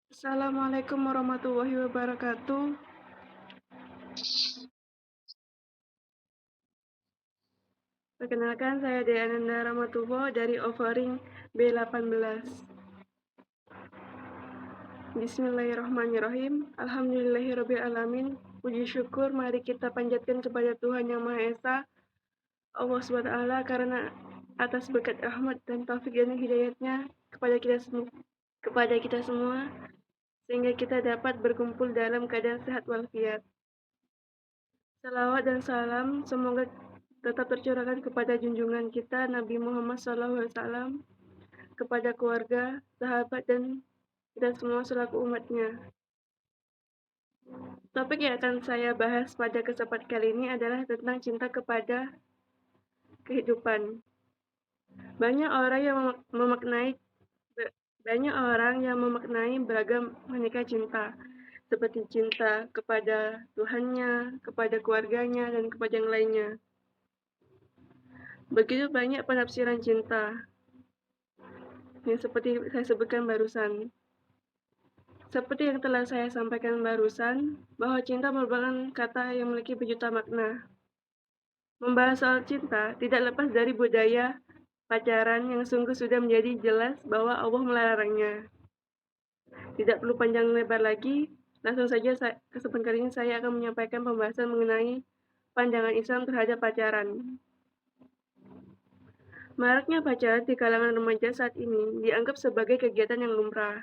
Assalamualaikum warahmatullahi wabarakatuh. Perkenalkan, saya Dea Ananda Ramatubo dari Offering B18. Bismillahirrahmanirrahim. Alhamdulillahirrabbilalamin. Puji syukur mari kita panjatkan kepada Tuhan Yang Maha Esa, Allah SWT, karena atas berkat rahmat dan taufik dan hidayatnya kepada kita semua, sehingga kita dapat berkumpul dalam keadaan sehat walafiat. Salawat dan salam semoga tetap tercurahkan kepada junjungan kita Nabi Muhammad SAW, kepada keluarga, sahabat, dan kita semua selaku umatnya. Topik yang akan saya bahas pada kesempatan kali ini adalah tentang cinta kepada kehidupan. Banyak orang yang memaknai beragam menikah cinta, seperti cinta kepada Tuhannya, kepada keluarganya, dan kepada yang lainnya. Begitu banyak penafsiran cinta yang seperti saya sebutkan barusan. Seperti yang telah saya sampaikan barusan, bahwa cinta merupakan kata yang memiliki berjuta makna. Membahas soal cinta tidak lepas dari budaya pacaran yang sungguh sudah menjadi jelas bahwa Allah melarangnya. Tidak perlu panjang lebar lagi, langsung saja kesempatan kali ini saya akan menyampaikan pembahasan mengenai pandangan Islam terhadap pacaran. Maraknya pacaran di kalangan remaja saat ini dianggap sebagai kegiatan yang lumrah.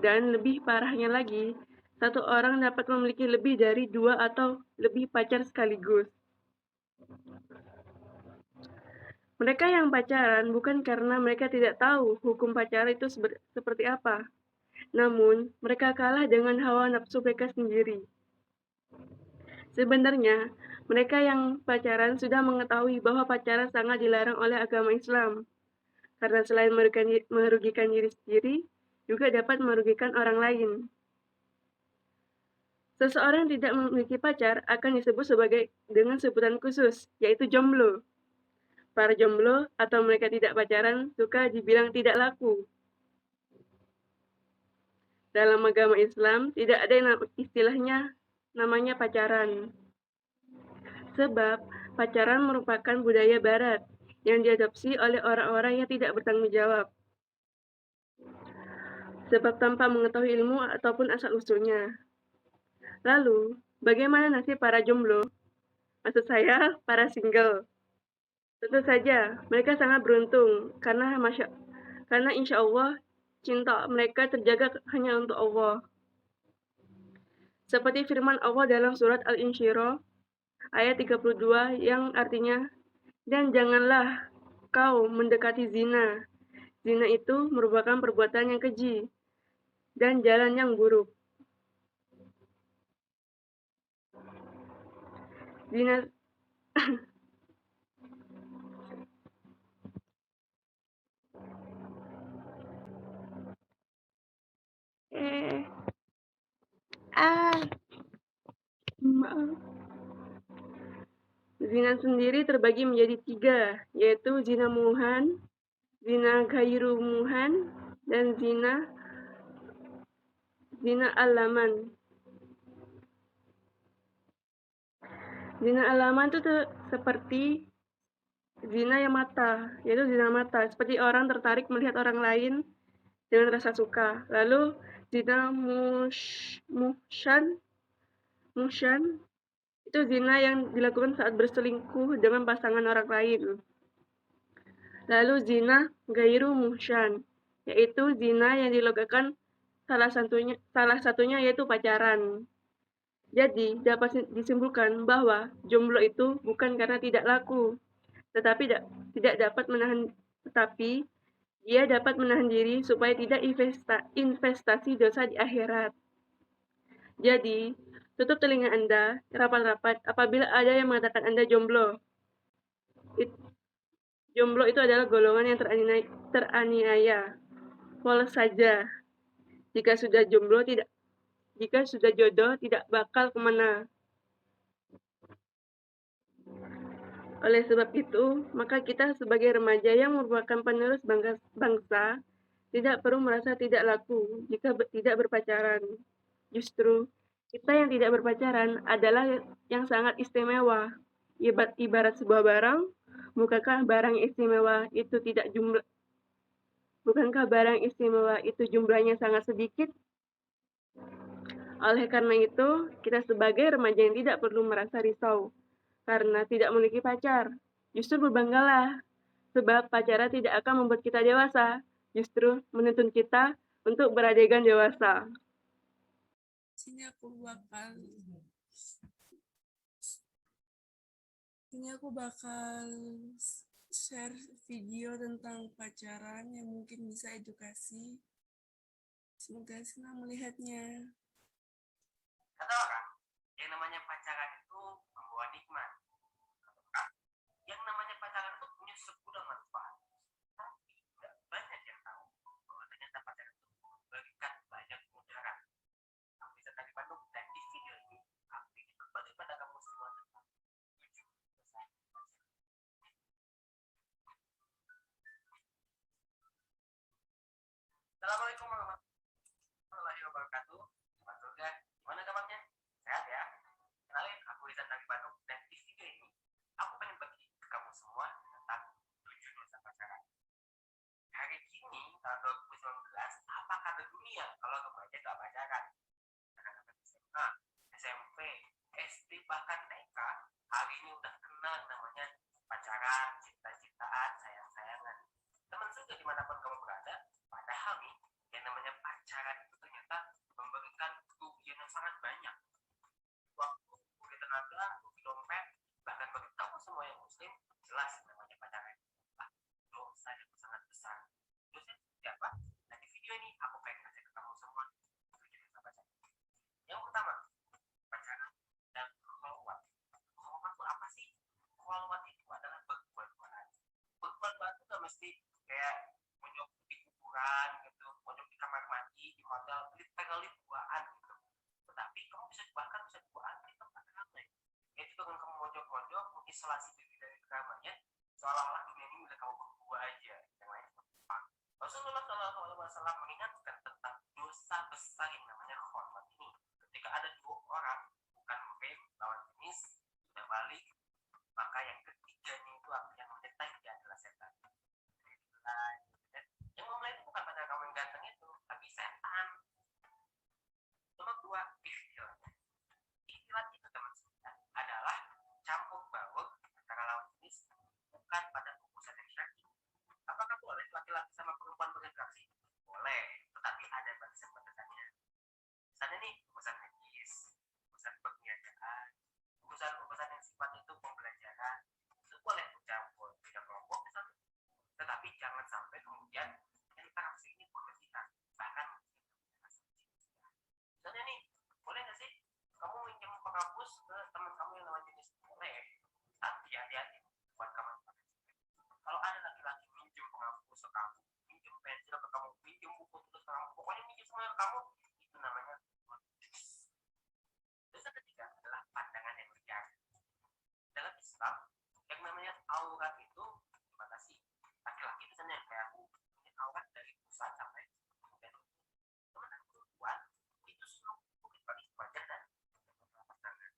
Dan lebih parahnya lagi, satu orang dapat memiliki lebih dari 2 atau lebih pacar sekaligus. Mereka yang pacaran bukan karena mereka tidak tahu hukum pacaran itu seperti apa, namun mereka kalah dengan hawa nafsu mereka sendiri. Sebenarnya, mereka yang pacaran sudah mengetahui bahwa pacaran sangat dilarang oleh agama Islam, karena selain merugikan diri sendiri, juga dapat merugikan orang lain. Seseorang tidak memiliki pacar akan disebut dengan sebutan khusus, yaitu jomblo. Para jomblo atau mereka tidak pacaran suka dibilang tidak laku. Dalam agama Islam tidak ada yang istilahnya namanya pacaran. Sebab pacaran merupakan budaya barat yang diadopsi oleh orang-orang yang tidak bertanggung jawab. Sebab tanpa mengetahui ilmu ataupun asal-usulnya. Lalu, bagaimana nasib para jomblo? Maksud saya, para single. Tentu saja, mereka sangat beruntung karena insya Allah cinta mereka terjaga hanya untuk Allah. Seperti firman Allah dalam surat Al-Insyirah ayat 32 yang artinya, dan janganlah kau mendekati zina. Zina itu merupakan perbuatan yang keji dan jalan yang buruk. Zina Zina sendiri terbagi menjadi 3, yaitu zina muhan, zina ghairu muhan, dan zina alaman. Zina alaman itu seperti zina yang mata, yaitu zina mata, seperti orang tertarik melihat orang lain dengan rasa suka. Lalu zina muhsyan itu zina yang dilakukan saat berselingkuh dengan pasangan orang lain. Lalu zina ghairu muhsyan, yaitu zina yang dilakukan salah satunya yaitu pacaran. Jadi, dapat disimpulkan bahwa jomblo itu bukan karena tidak laku, tetapi dia dapat menahan diri supaya tidak investasi dosa di akhirat. Jadi, tutup telinga Anda rapat-rapat apabila ada yang mengatakan Anda jomblo. Jomblo itu adalah golongan yang teraniaya. Polos saja. Jika sudah jodoh tidak bakal kemana. Oleh sebab itu, maka kita sebagai remaja yang merupakan penerus bangsa tidak perlu merasa tidak laku jika tidak berpacaran. Justru, kita yang tidak berpacaran adalah yang sangat istimewa. Ibarat sebuah barang, bukankah barang istimewa itu jumlahnya sangat sedikit? Oleh karena itu, kita sebagai remaja yang tidak perlu merasa risau karena tidak memiliki pacar. Justru berbanggalah, sebab pacaran tidak akan membuat kita dewasa, justru menuntun kita untuk beradegan dewasa. Sini aku bakal share video tentang pacaran yang mungkin bisa edukasi. Semoga senang melihatnya. Kata orang, yang namanya pacaran itu membawa nikmat. Yang namanya pacaran itu punya segudang manfaat. Tapi tidak banyak yang tahu bahwa ternyata pacaran itu memberikan banyak mudarat. Aku bisa tadi Bandung dan di video ini aku ingin berbagi pada kamu semua tentang 7 pesan. Assalamualaikum warahmatullahi wabarakatuh. Pak Surga, gimana kabarnya? Sehat ya? Kenalin, aku Rizan dari Bandung dan di video ini aku pengen bagi ke kamu semua tentang 7 dosa pacaran. Hari ini tahun 2019, apa kata dunia kalau remaja gak pacaran? Anak-anak SMA, SMP, SD bahkan TK hari ini udah kenal namanya pacaran, cinta-cintaan, sayang-sayangan. Teman juga dimanapun kamu berada, padahal nih yang namanya pacaran itu ternyata memberikan kerugian yang sangat banyak. Waktu, rugi tenaga, rugi dompet, bahkan bagi kamu semua yang muslim, jelas namanya pacaran dosa yang sangat besar. Dosa seperti apa? Nah di video ini aku pengen kasih ke kamu semua tujuh dosa pacaran. Yang pertama, pacaran dan kholwat. Kholwat itu apa sih? Kholwat itu adalah berbuat-buatan. Berbuat-buatan itu gak mesti kayak monyok di kuburan gitu, monyok di kamar mandi, di hotel, literally buaan gitu. Tetapi kamu bahkan bisa buaan di tempat ramai. Yaitu dengan kamu monyok-monyok, mengisolasi diri dari keramaian, seolah-olah dunia ini milik kamu berdua aja, yang lain tempat. Rasulullah SAW mengingatkan tentang dosa besar yang namanya khormat ini. Ketika ada dua orang, bukan muhrim, lawan jenis, sudah balik, maka yang ketiganya itu yang menyertai dia adalah setan. Yang memulai itu bukan pada kamu yang ganteng itu, tapi setan. Nomor 2, ikhtilat. Ikhtilat itu teman sekalian adalah campur baur antara lawan jenis, bukan pada urusan yang syar'i. Apakah boleh laki-laki sama perempuan berinteraksi? Boleh, tetapi ada batasan-batasannya. Misalnya nih, urusan medis, urusan perniagaan, urusan yang sifatnya itu pembelajaran, itu boleh bercampur tidak kelompok misalnya. Tetapi jangan sampai kemudian interaksi ini berlebihan, bahkan misalnya nih, boleh nggak sih kamu minjem penghapus ke teman kamu yang lawan jenis? Boleh, tapi hati-hati buat kamu. Kalau ada laki-laki minjem penghapus ke kamu, minjem pensil ke kamu, minjem buku tulis ke kamu, pokoknya minjem semua ke kamu, itu namanya dosa ketiga adalah pandangan yang liar. Dalam Islam, yang namanya aurat itu dibatasi. Laki-laki misalnya kayak aku punya aurat dari pusat sampai kemudian teman perempuan itu seluruh bagi wajah dan pasangan.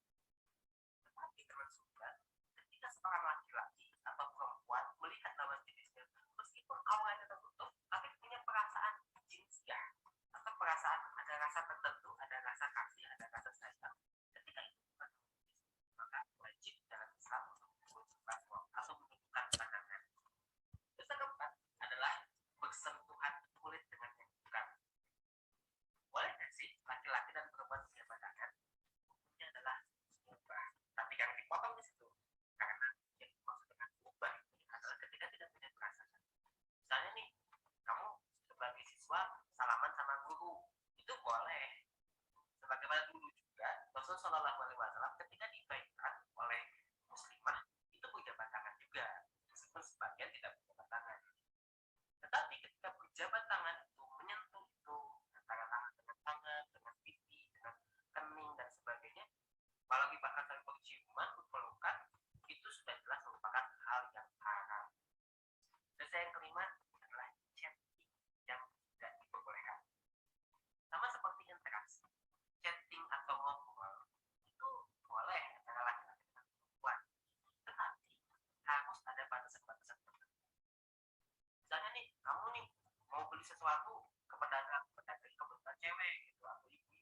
beli sesuatu ke pedagang kebetulan cewek gitu atau ibu,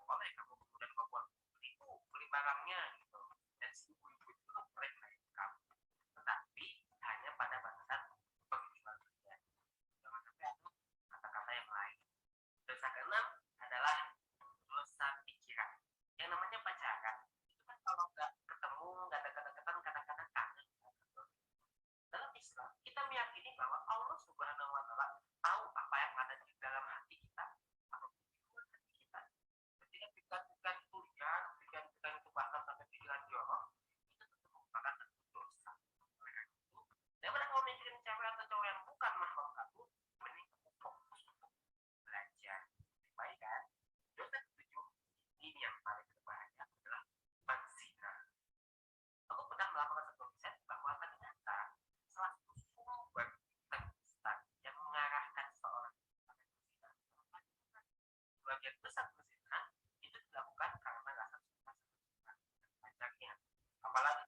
boleh kamu kemudian membuat beli barangnya gitu, dan si ibu-ibu itu boleh melayani kamu, tetapi hanya pada batasan penjual saja. Jangan sampai ada kata-kata yang lain. Dosa keenam adalah dosa pikiran. Yang namanya pacaran itu kan kalau nggak ketemu, nggak deket-deketan, kadang-kadang kangen. Dalam Islam kita meyakini bahwa Allah Subhanahu Wa Taala tahu apa yang ada di dalam hati kita atau di luar hati kita. Ketika pikiran itu liar, pikiran itu bahkan sampai pikiran jorok, itu tentu merupakan dosa. Oleh karena itu, daripada kamu mikirin cewek atau cowok yang bukan mahram kamu, mending kamu fokus untuk belajar. Baik kan? Dosa ketujuh ini yang paling berbahaya adalah berzina. Aku pernah melakukan satu riset bahwa ternyata salah satu sumber terbesar yang mengarahkan seorang pada berzina, sebagian besar berzina itu dilakukan karena rasa suka sama pacarnya. Apalagi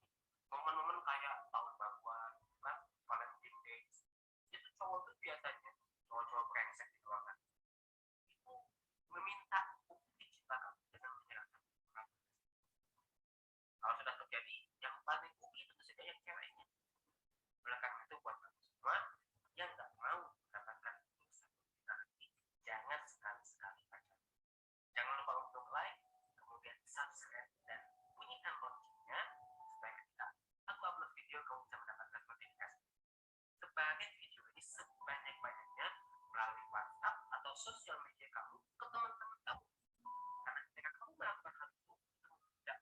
momen-momen kayak tahun baruan, kan, Valentine Days, itu cowok tuh biasanya cowok-cowok brengsek di ruangan itu meminta bukti cinta kamu dengan menyerahkan kamu. Kalau sudah terjadi, yang paling bukti itu saja yang ceweknya. Oleh karena itu buat kamu semua yang nggak mau mendapatkan dosa kita nanti, jangan sekali-sekali pacaran. Jangan lupa untuk like, kemudian subscribe dan bunyikan loncengnya supaya ketika aku upload video kamu bisa mendapatkan notifikasi. Sebagai video ini sebanyak-banyaknya melalui WhatsApp atau sosial media kamu ke teman-teman kamu. Karena ketika kamu melakukan hal itu, kamu tidak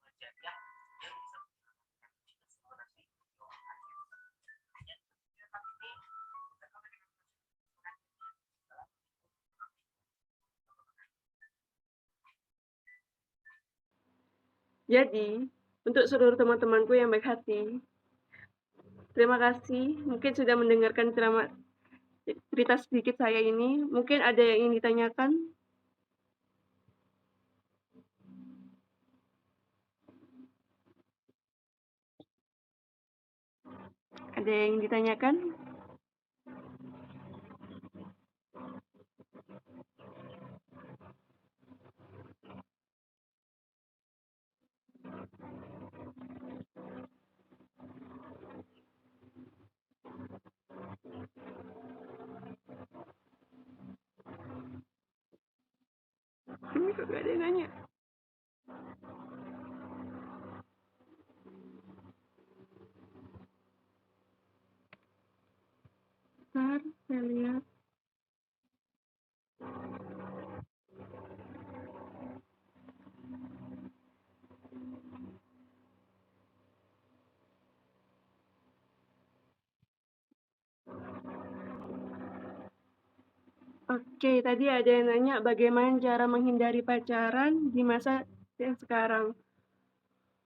menjadi yang bisa menyelamatkan kita semua nanti di orang akhir. Hanya video kali ini kita akan Jadi, untuk seluruh teman-temanku yang baik hati, terima kasih mungkin sudah mendengarkan cerita sedikit saya ini. Mungkin ada yang ingin ditanyakan? Ada yang ingin ditanyakan? Ini kok gak ada yang nanya? Bentar, saya lihat. Oke, tadi ada yang nanya bagaimana cara menghindari pacaran di masa yang sekarang.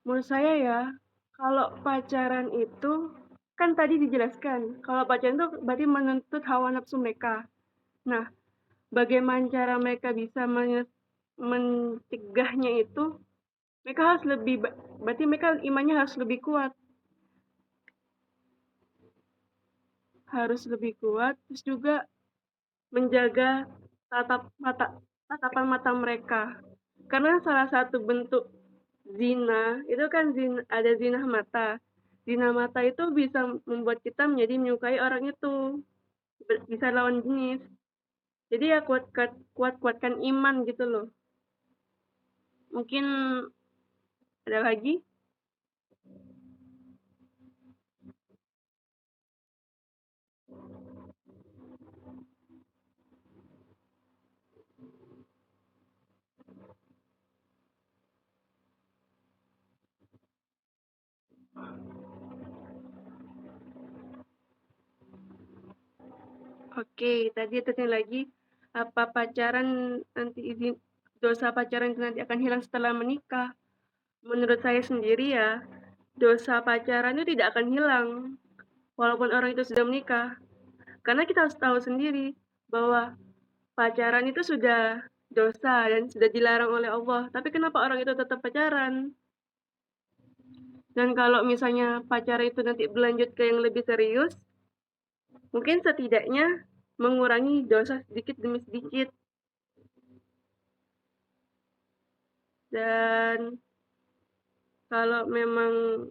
Menurut saya ya, kalau pacaran itu kan tadi dijelaskan, kalau pacaran itu berarti menuntut hawa nafsu mereka. Nah, bagaimana cara mereka bisa mencegahnya itu, mereka harus berarti mereka imannya harus lebih kuat. Harus lebih kuat, terus juga menjaga tatapan mata mereka. Karena salah satu bentuk zina, itu kan ada zina mata. Zina mata itu bisa membuat kita menjadi menyukai orang itu. Bisa lawan jenis. Jadi ya kuatkan iman gitu loh. Mungkin ada lagi? Oke, tadi tanya lagi, apa pacaran nanti dosa pacaran itu nanti akan hilang setelah menikah? Menurut saya sendiri ya, dosa pacaran itu tidak akan hilang walaupun orang itu sudah menikah. Karena kita harus tahu sendiri bahwa pacaran itu sudah dosa dan sudah dilarang oleh Allah. Tapi kenapa orang itu tetap pacaran? Dan kalau misalnya pacaran itu nanti berlanjut ke yang lebih serius, mungkin setidaknya mengurangi dosa sedikit demi sedikit. Dan kalau memang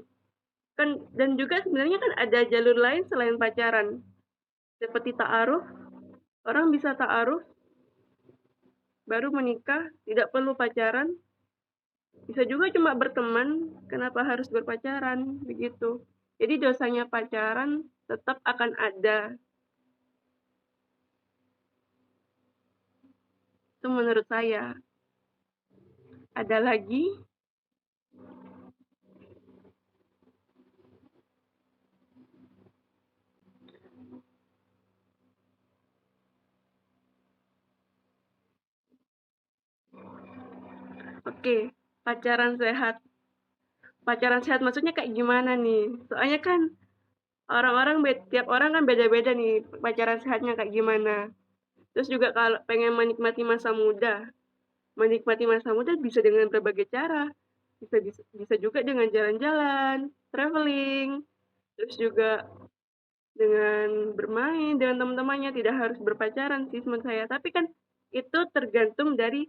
kan, dan juga sebenarnya kan ada jalur lain selain pacaran, seperti ta'aruf. Orang bisa ta'aruf baru menikah, tidak perlu pacaran. Bisa juga cuma berteman, kenapa harus berpacaran, begitu. Jadi dosanya pacaran tetap akan ada. Itu menurut saya. Ada lagi? Oke, pacaran sehat. Pacaran sehat maksudnya kayak gimana nih? Soalnya kan tiap orang kan beda-beda nih pacaran sehatnya kayak gimana. Terus juga kalau pengen menikmati masa muda, bisa dengan berbagai cara. Bisa juga dengan jalan-jalan, traveling, terus juga dengan bermain dengan teman-temannya, tidak harus berpacaran sih menurut saya. Tapi kan itu tergantung dari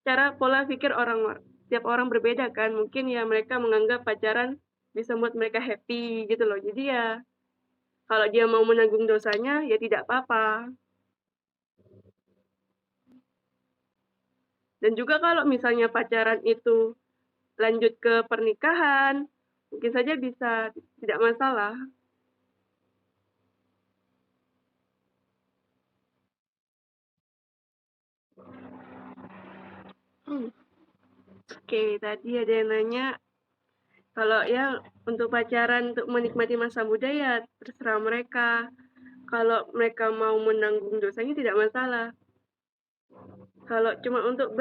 cara pola pikir orang. Tiap orang berbeda kan. Mungkin ya mereka menganggap pacaran bisa membuat mereka happy gitu loh. Jadi ya kalau dia mau menanggung dosanya ya tidak apa-apa. Dan juga kalau misalnya pacaran itu lanjut ke pernikahan, mungkin saja bisa tidak masalah. Oke, tadi ada yang nanya kalau ya untuk pacaran untuk menikmati masa muda ya terserah mereka. Kalau mereka mau menanggung dosanya tidak masalah. Kalau cuma untuk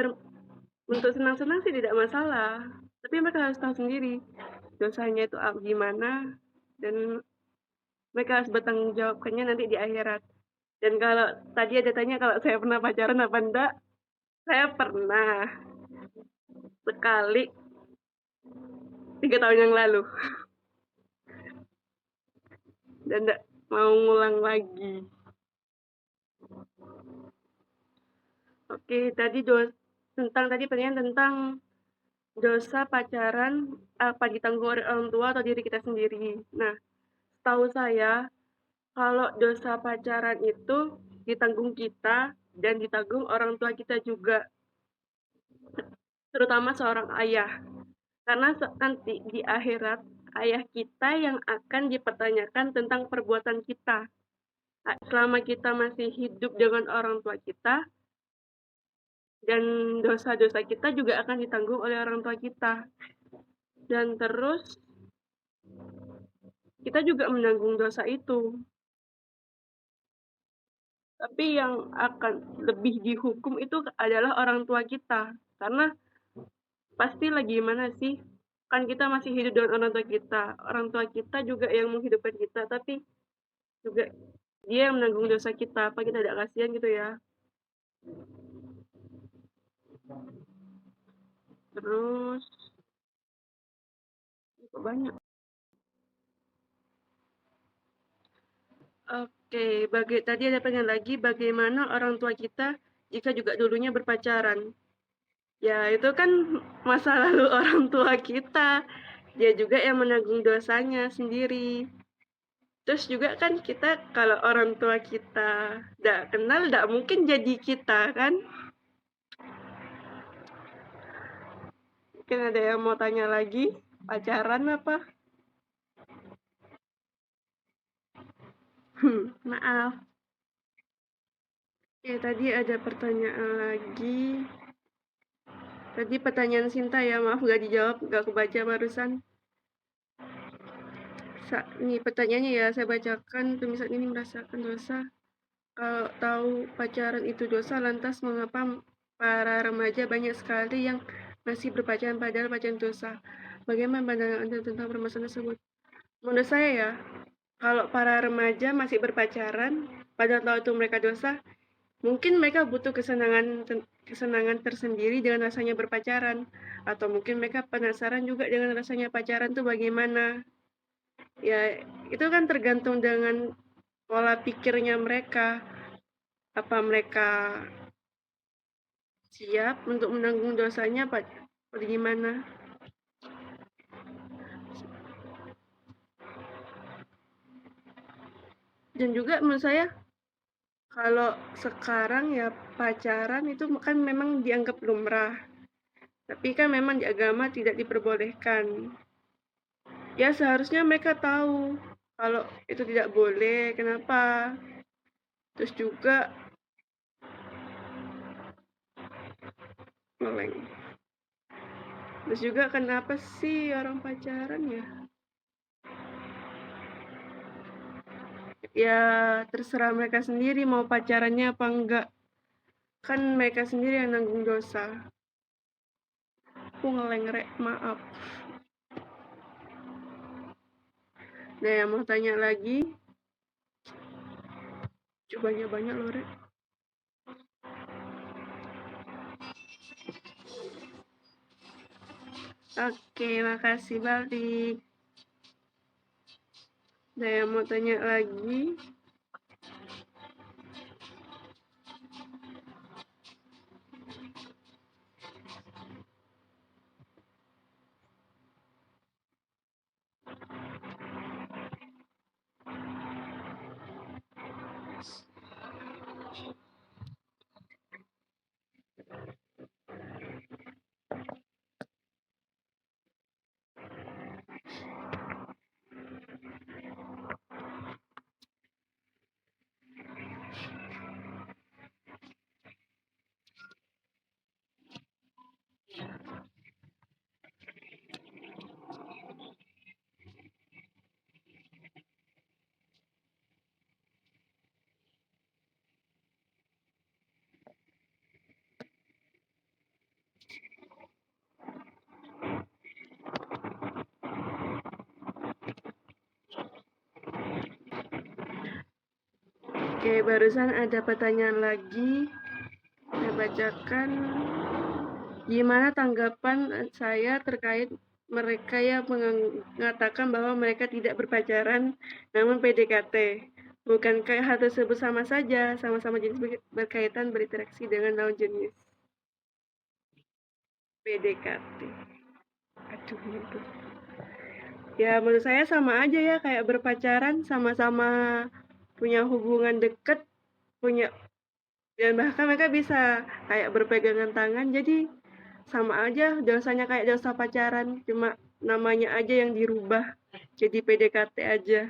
senang-senang sih tidak masalah. Tapi mereka harus tahu sendiri dosanya itu gimana, dan mereka harus bertanggung jawabkannya nanti di akhirat. Dan kalau tadi ada tanya kalau saya pernah pacaran apa enggak, saya pernah sekali 3 tahun yang lalu dan enggak mau ngulang lagi. Oke, tadi pertanyaan tentang dosa pacaran apa ditanggung oleh orang tua atau diri kita sendiri. Nah, tahu saya kalau dosa pacaran itu ditanggung kita dan ditanggung orang tua kita juga, terutama seorang ayah. Karena nanti di akhirat ayah kita yang akan dipertanyakan tentang perbuatan kita. Selama kita masih hidup dengan orang tua kita, dan dosa-dosa kita juga akan ditanggung oleh orang tua kita. Dan terus kita juga menanggung dosa itu. Tapi yang akan lebih dihukum itu adalah orang tua kita. Karena pasti lagi gimana sih? Kan kita masih hidup dengan orang tua kita. Orang tua kita juga yang menghidupkan kita, tapi juga dia yang menanggung dosa kita. Apa kita tidak kasihan gitu ya? Terus banyak. Oke, tadi ada pertanyaan lagi, bagaimana orang tua kita jika juga dulunya berpacaran? Ya, itu kan masa lalu orang tua kita. Dia juga yang menanggung dosanya sendiri. Terus juga kan kita kalau orang tua kita tidak kenal, tidak mungkin jadi kita kan? Mungkin ada yang mau tanya lagi, pacaran apa? Maaf. Oke, tadi ada pertanyaan lagi. Tadi pertanyaan Sinta ya, maaf nggak dijawab, nggak kebaca barusan. Ini pertanyaannya ya, saya bacakan. Tulisan ini merasakan dosa. Kalau tahu pacaran itu dosa, lantas mengapa para remaja banyak sekali yang masih berpacaran padahal pacaran dosa? Bagaimana pandangan Anda tentang permasalahan tersebut? Menurut saya ya, kalau para remaja masih berpacaran padahal tahu itu mereka dosa, mungkin mereka butuh kesenangan tersendiri dengan rasanya berpacaran, atau mungkin mereka penasaran juga dengan rasanya pacaran tuh bagaimana. Ya, itu kan tergantung dengan pola pikirnya mereka. Apa mereka siap untuk menanggung dosanya apa gimana? Dan juga menurut saya kalau sekarang ya pacaran itu kan memang dianggap lumrah. Tapi kan memang di agama tidak diperbolehkan. Ya seharusnya mereka tahu kalau itu tidak boleh, kenapa? Terus juga meleng. Terus juga kenapa sih orang pacaran ya? Ya terserah mereka sendiri mau pacarannya apa enggak. Kan mereka sendiri yang nanggung dosa. Aku ngeleng rek, maaf. Nah yang mau tanya lagi, coba banyak loh rek. Oke, makasih balik. Nah yang mau tanya lagi, oke barusan ada pertanyaan lagi. Saya bacakan. Gimana tanggapan saya terkait mereka yang mengatakan bahwa mereka tidak berpacaran namun PDKT? Bukankah hal tersebut sama saja, sama-sama jenis berkaitan berinteraksi dengan lawan jenis? PDKT. Aduh itu. Ya menurut saya sama aja ya kayak berpacaran, sama-sama punya hubungan deket, punya dan bahkan mereka bisa kayak berpegangan tangan, jadi sama aja dosanya kayak dosa pacaran, cuma namanya aja yang dirubah jadi PDKT aja.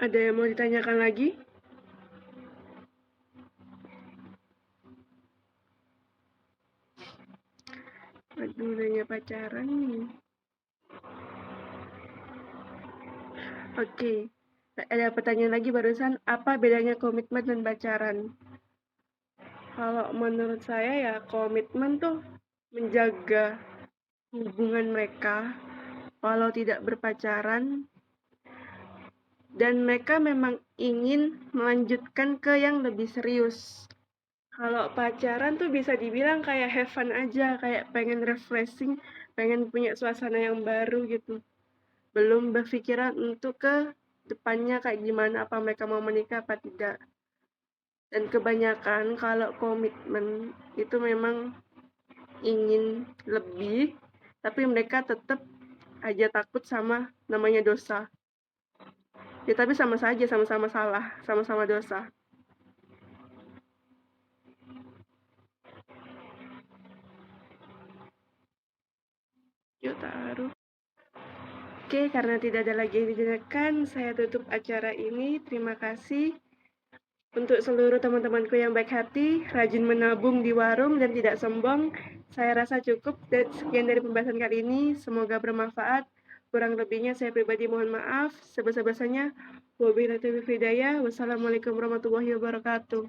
Ada yang mau ditanyakan lagi? Aduh, nanya pacaran nih. Oke, ada pertanyaan lagi barusan, apa bedanya komitmen dan pacaran? Kalau menurut saya ya komitmen tuh menjaga hubungan mereka walau tidak berpacaran dan mereka memang ingin melanjutkan ke yang lebih serius. Kalau pacaran tuh bisa dibilang kayak have fun aja, kayak pengen refreshing, pengen punya suasana yang baru gitu. Belum berpikiran untuk ke depannya kayak gimana, apa mereka mau menikah apa tidak. Dan kebanyakan kalau komitmen itu memang ingin lebih, tapi mereka tetap aja takut sama namanya dosa. Ya tapi sama saja, sama-sama salah, sama-sama dosa. Yuk taruh. Oke, karena tidak ada lagi yang ditanyakan, saya tutup acara ini. Terima kasih untuk seluruh teman-temanku yang baik hati, rajin menabung di warung dan tidak sombong. Saya rasa cukup dan sekian dari pembahasan kali ini. Semoga bermanfaat. Kurang lebihnya saya pribadi mohon maaf. Sebesar-besarnya, wabillahi taufiq hidayah. Wassalamualaikum warahmatullahi wabarakatuh.